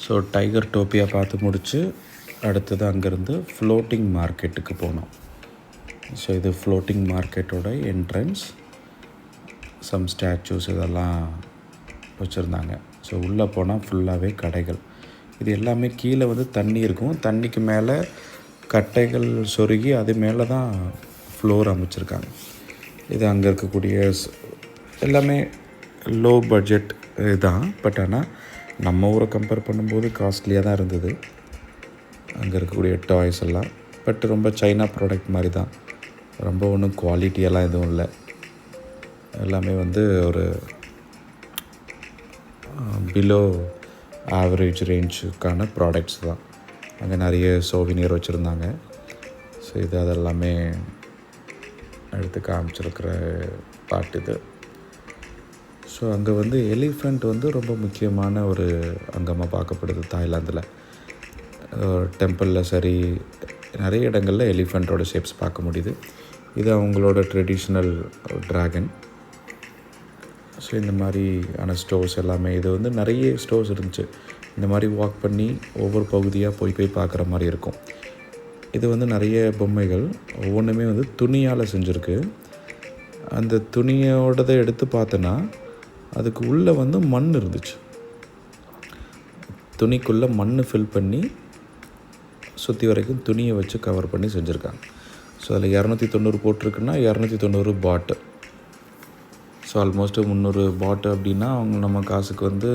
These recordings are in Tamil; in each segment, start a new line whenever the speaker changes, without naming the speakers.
ஸோ டைகர் டோப்பியா பார்த்து முடித்து அடுத்தது அங்கேருந்து ஃப்ளோட்டிங் மார்க்கெட்டுக்கு போனோம். ஸோ இது ஃப்ளோட்டிங் மார்க்கெட்டோட என்ட்ரன்ஸ். சம் ஸ்டாச்சூஸ் இதெல்லாம் வச்சுருந்தாங்க. ஸோ உள்ளே போனால் ஃபுல்லாகவே கடைகள். இது எல்லாமே கீழே வந்து தண்ணி இருக்கும். தண்ணிக்கு மேலே கட்டைகள் சொருகி அது மேலே தான் ஃப்ளோர் அமைச்சிருக்காங்க. இது அங்கே இருக்கக்கூடிய எல்லாமே லோ பட்ஜெட் இதுதான். பட் ஆனால் நம்ம ஊரை கம்பேர் பண்ணும்போது காஸ்ட்லியாக தான் இருந்தது அங்கே இருக்கக்கூடிய டாய்ஸ் எல்லாம். பட் ரொம்ப சைனா ப்ராடக்ட் மாதிரி தான். ரொம்ப ஒன்றும் குவாலிட்டியெல்லாம் எதுவும் இல்லை. எல்லாமே வந்து ஒரு பிலோ ஆவரேஜ் ரேஞ்சுக்கான ப்ராடக்ட்ஸ் தான். அங்கே நிறைய சோவினியர் வச்சுருந்தாங்க. ஸோ இது அதெல்லாமே எடுத்து காமிச்சிருக்கிற பாட்டு இது. ஸோ அங்கே வந்து எலிஃபண்ட் வந்து ரொம்ப முக்கியமான ஒரு அங்கமாக பார்க்கப்படுது தாய்லாந்தில். டெம்பிளில் சரி, நிறைய இடங்களில் எலிஃபண்ட்டோட ஷேப்ஸ் பார்க்க முடியுது. இது அவங்களோட ட்ரெடிஷ்னல் ட்ராகன். ஸோ இந்த மாதிரியான ஸ்டோர்ஸ் எல்லாமே இது வந்து நிறைய ஸ்டோர்ஸ் இருந்துச்சு. இந்த மாதிரி வாக் பண்ணி ஒவ்வொரு பகுதியாக போய் பார்க்குற மாதிரி இருக்கும். இது வந்து நிறைய பொம்மைகள் ஒவ்வொன்றுமே வந்து துணியால் செஞ்சுருக்கு. அந்த துணியோடதை எடுத்து பார்த்தோன்னா அதுக்கு உள்ளே வந்து மண் இருந்துச்சு. துணிக்குள்ளே மண் ஃபில் பண்ணி சுற்றி வரைக்கும் துணியை வச்சு கவர் பண்ணி செஞ்சுருக்காங்க. ஸோ அதில் 290 போட்டிருக்குன்னா 290 பாட்டு. ஸோ ஆல்மோஸ்ட்டு 300 பாட்டு அப்படின்னா அவங்க நம்ம காசுக்கு வந்து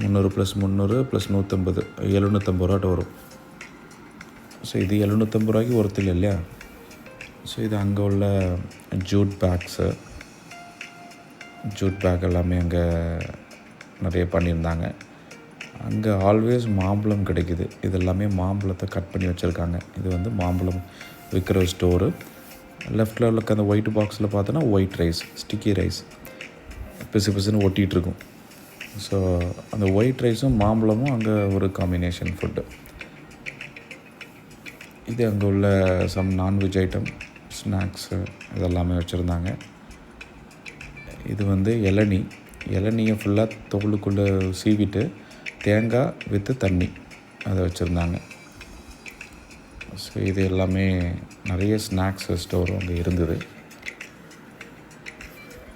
300 + 300 + 150 750 ரூபாட்ட வரும். ஸோ இது 750 ரூபாய்க்கு ஒருத்தர் இல்லையா. ஸோ இது அங்கே உள்ள ஜூட் பேக் எல்லாமே அங்கே நிறைய பண்ணியிருந்தாங்க. அங்கே ஆல்வேஸ் மாம்பழம் கிடைக்குது. இது எல்லாமே மாம்பழத்தை கட் பண்ணி வச்சுருக்காங்க. இது வந்து மாம்பழம் விற்கிற ஸ்டோரு. லெஃப்டில் உள்ள அந்த ஒயிட் பாக்ஸில் பார்த்தோன்னா ஒயிட் ரைஸ், ஸ்டிக்கி ரைஸ் பிசுன்னு ஒட்டிகிட்ருக்கும். ஸோ அந்த ஒயிட் ரைஸும் மாம்பழமும் அங்கே ஒரு காம்பினேஷன் ஃபுட்டு. இது அங்கே உள்ள சம் நான்வெஜ் ஐட்டம், ஸ்நாக்ஸு இதெல்லாமே வச்சுருந்தாங்க. இது வந்து இளநியை ஃபுல்லாக தோலுக்குள்ளே சீவிட்டு தேங்காய் வித்து தண்ணி அதை வச்சுருந்தாங்க. ஸோ இது எல்லாமே நிறைய ஸ்நாக்ஸ் ஸ்டோரும் அங்கே இருந்தது.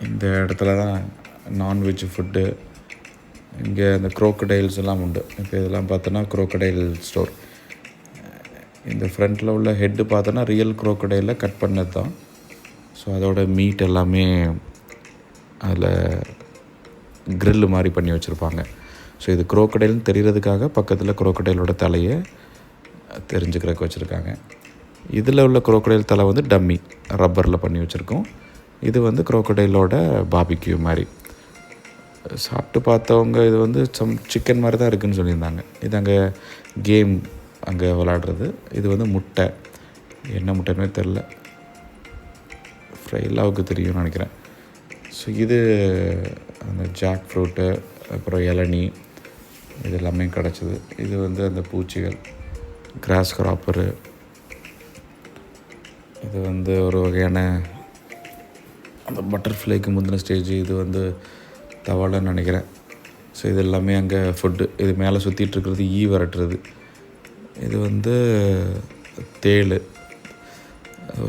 இந்த இடத்துல தான் நான்வெஜ் ஃபுட்டு. இங்கே இந்த க்ரோக்கடைல்ஸ் எல்லாம் உண்டு. இப்போ இதெல்லாம் பார்த்தோன்னா க்ரோக்கடைல் ஸ்டோர். இந்த ஃப்ரண்ட்டில் உள்ள ஹெட்டு பார்த்தோன்னா ரியல் க்ரோக்கடைலில் கட் பண்ணது தான். ஸோ அதோட மீட் எல்லாமே அதில் க்ரில்லு மாதிரி பண்ணி வச்சுருப்பாங்க. ஸோ இது க்ரோக்கடைல்னு தெரிகிறதுக்காக பக்கத்தில் க்ரோக்கடைலோட தலையை தெரிஞ்சுக்கிறதுக்கு வச்சுருக்காங்க. இதில் உள்ள க்ரோக்கடைல் தலை வந்து டம்மி ரப்பரில் பண்ணி வச்சுருக்கோம். இது வந்து க்ரோக்கடைலோட பாபிக்யூ மாதிரி. சாப்பிட்டு பார்த்தவங்க இது வந்து சிக்கன் மாதிரி தான் இருக்குதுன்னு சொல்லியிருந்தாங்க. இது அங்கே கேம் அங்கே விளாடுறது. இது வந்து முட்டை, என்ன முட்டைன்னு தெரில, ஃப்ரைலாவுக்கு தெரியும்னு நினைக்கிறேன். ஸோ இது அந்த ஜாக் ஃப்ரூட்டு, அப்புறம் இளநீ இது எல்லாமே கிடச்சிது. இது வந்து அந்த பூச்சிகள், கிராஸ் கிராப்பரு. இது வந்து ஒரு வகையான அந்த பட்டர்ஃப்ளைக்கு முந்தின ஸ்டேஜ். இது வந்து தவளைன்னு நினைக்கிறேன். ஸோ இது எல்லாமே அங்கே ஃபுட்டு. இது மேலே சுற்றிட்டுருக்கிறது ஈ விரட்டுறது. இது வந்து தேள்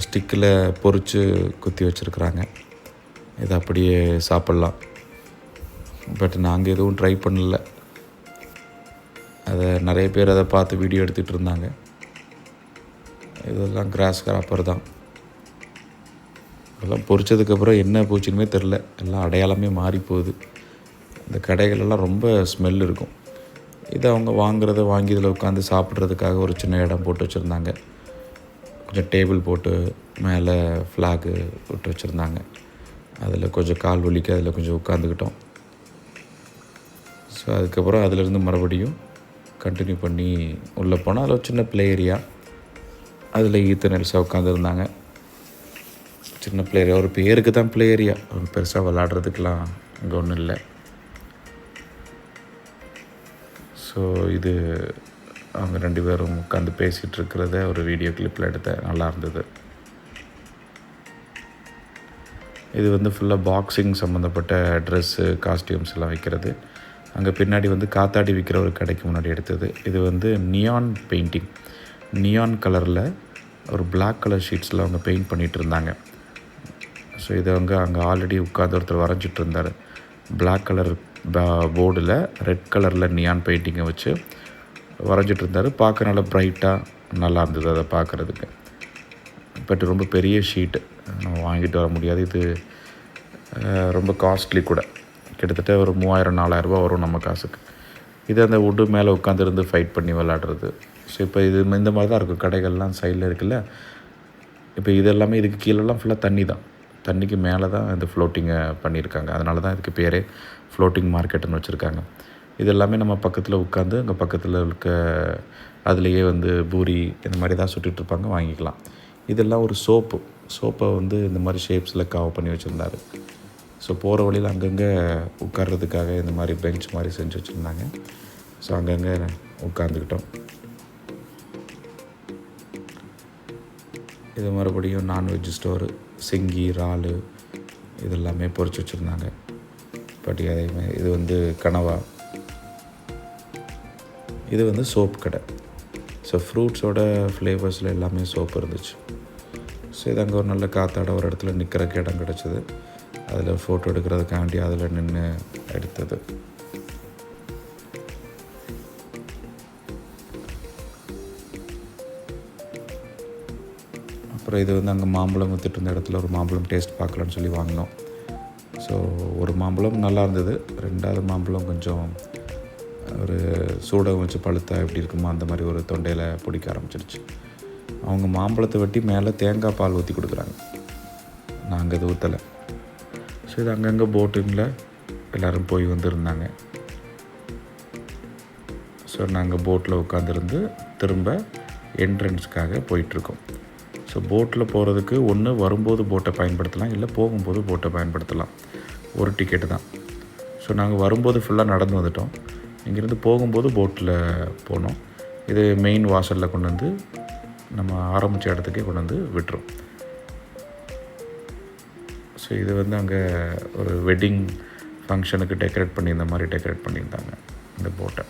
ஸ்டிக்கில் பொறிச்சு குத்தி வச்சுருக்குறாங்க. இது அப்படியே சாப்பிட்லாம். பட் நாங்கள் எதுவும் ட்ரை பண்ணல. அதை நிறைய பேர் அதை பார்த்து வீடியோ எடுத்துகிட்டு இருந்தாங்க. இதெல்லாம் கிராஸ் கிராப்பர் தான். இதெல்லாம் பொரிச்சதுக்கப்புறம் என்ன பூச்சினுமே தெரில. எல்லாம் அடையாளமே மாறி போகுது. இந்த கடைகளெல்லாம் ரொம்ப ஸ்மெல் இருக்கும். இதை அவங்க வாங்கி இதில் உட்காந்து சாப்பிட்றதுக்காக ஒரு சின்ன இடம் போட்டு வச்சுருந்தாங்க. கொஞ்சம் டேபிள் போட்டு மேலே ஃப்ளாகு விட்டு வச்சுருந்தாங்க. அதில் கொஞ்சம் கால் வலிக்க அதில் கொஞ்சம் உட்காந்துக்கிட்டோம். ஸோ அதுக்கப்புறம் அதிலேருந்து மறுபடியும் கண்டினியூ பண்ணி உள்ளே போனால் அதில் ஒரு சின்ன ப்ளே ஏரியா. அதில் நெல்ஸாக உட்காந்துருந்தாங்க. சின்ன ப்ளே ஏரியா, ஒரு பேருக்கு தான் ப்ளே ஏரியா, பெருசாக விளாட்றதுக்கெலாம் அங்கே ஒன்றும் இல்லை. ஸோ இது அவங்க 2 பேரும் உட்காந்து பேசிகிட்டு இருக்கிறத ஒரு வீடியோ கிளிப்பில் எடுத்த நல்லா இருந்தது. இது வந்து ஃபுல்லாக பாக்ஸிங் சம்மந்தப்பட்ட ட்ரெஸ்ஸு, காஸ்டியூம்ஸ் எல்லாம் வைக்கிறது. அங்கே பின்னாடி வந்து காத்தாடி விற்கிற ஒரு கடைக்கு முன்னாடி எடுத்தது. இது வந்து நியான் பெயிண்டிங், நியான் கலரில் ஒரு பிளாக் கலர் ஷீட்ஸில் அவங்க பெயிண்ட் பண்ணிகிட்டு இருந்தாங்க. ஸோ இதை அங்கே ஆல்ரெடி உட்காந்து ஒருத்தர் வரைஞ்சிட்டு இருந்தார். பிளாக் கலர் போர்டில் ரெட் கலரில் நியான் பெயிண்டிங்கை வச்சு வரைஞ்சிட்டு இருந்தார். பார்க்க நல்லா ப்ரைட்டாக நல்லா இருந்தது அதை பார்க்குறதுக்கு. பட் ரொம்ப பெரிய ஷீட்டு நம்ம வாங்கிட்டு வர முடியாது. இது ரொம்ப காஸ்ட்லி கூட, கிட்டத்தட்ட ஒரு 3000-4000 ரூபா வரும் நம்ம காசுக்கு. இது அந்த வுட்டு மேலே உட்காந்துருந்து ஃபைட் பண்ணி விளாடுறது. ஸோ இப்போ இது இந்த மாதிரி தான் இருக்கும் கடைகள்லாம் சைடில் இருக்குல்ல. இப்போ இது எல்லாமே இதுக்கு கீழெல்லாம் ஃபுல்லாக தண்ணி தான், தண்ணிக்கு மேலே தான் இந்த ஃப்ளோட்டிங்கை பண்ணியிருக்காங்க. அதனால தான் இதுக்கு பேரே ஃப்ளோட்டிங் மார்க்கெட்டுன்னு வச்சுருக்காங்க. இது எல்லாமே நம்ம பக்கத்தில் உட்காந்து அங்கே பக்கத்தில் இருக்க அதுலேயே வந்து பூரி இந்த மாதிரி தான் சுட்டுட்ருப்பாங்க, வாங்கிக்கலாம். இதெல்லாம் ஒரு சோப்பை வந்து இந்த மாதிரி ஷேப்ஸில் கவர் பண்ணி வச்சுருந்தாரு. ஸோ போகிற வழியில் அங்கங்கே உட்கார்றதுக்காக இந்த மாதிரி பெஞ்ச் மாதிரி செஞ்சு வச்சுருந்தாங்க. ஸோ அங்கங்கே உட்காந்துக்கிட்டோம். இது மறுபடியும் நான்வெஜ் ஸ்டோரு, சிங்கி, இறால் இதெல்லாமே பொரிச்சு வச்சுருந்தாங்க. பட் அதேமாதிரி இது வந்து கனவா, இது வந்து சோப் கடை. ஸோ ஃப்ரூட்ஸோட ஃப்ளேவர்ஸில் எல்லாமே சோப் இருந்துச்சு. ஸோ இது அங்கே ஒரு நல்ல காத்தாட ஒரு இடத்துல நிற்கிறக்கு இடம் கிடச்சிது. அதில் ஃபோட்டோ எடுக்கிறதுக்காண்டி அதில் நின்று எடுத்தது. அப்புறம் இது வந்து அங்கே மாம்பழம் விற்றுட்டு இருந்த இடத்துல ஒரு மாம்பழம் டேஸ்ட் பார்க்கலான்னு சொல்லி வாங்கினோம். ஸோ ஒரு மாம்பழம் நல்லா இருந்தது, 2வது மாம்பழம் கொஞ்சம் ஒரு சூடகம் வச்சு பழுத்தா எப்படி இருக்குமோ அந்த மாதிரி ஒரு தொண்டையில் பிடிக்க ஆரம்பிச்சிருச்சு. அவங்க மாம்பழத்தை வெட்டி மேலே தேங்காய் பால் ஊற்றி கொடுக்குறாங்க, நாங்கள் இது ஊற்றலை. ஸோ இது அங்கங்கே போட்டிங்கில் எல்லோரும் போய் வந்துருந்தாங்க. ஸோ நாங்கள் போட்டில் உட்காந்துருந்து திரும்ப என்ட்ரன்ஸ்க்காக போயிட்டுருக்கோம். ஸோ போட்டில் போகிறதுக்கு ஒன்று வரும்போது போட்டை பயன்படுத்தலாம், இல்லை போகும்போது போட்டை பயன்படுத்தலாம். ஒரு டிக்கெட்டு தான். ஸோ நாங்கள் வரும்போது ஃபுல்லாக நடந்து வந்துட்டோம். இங்கேருந்து போகும்போது போட்டில் போனோம். இது மெயின் வாசலில் கொண்டு வந்து நம்ம ஆரம்பித்த இடத்துக்கே கொண்டு வந்து விட்டுரும். ஸோ இது வந்து அங்கே ஒரு வெட்டிங் ஃபங்க்ஷனுக்கு டெக்கரேட் பண்ணி இந்த மாதிரி டெக்கரேட் பண்ணியிருந்தாங்க இந்த போட்டை.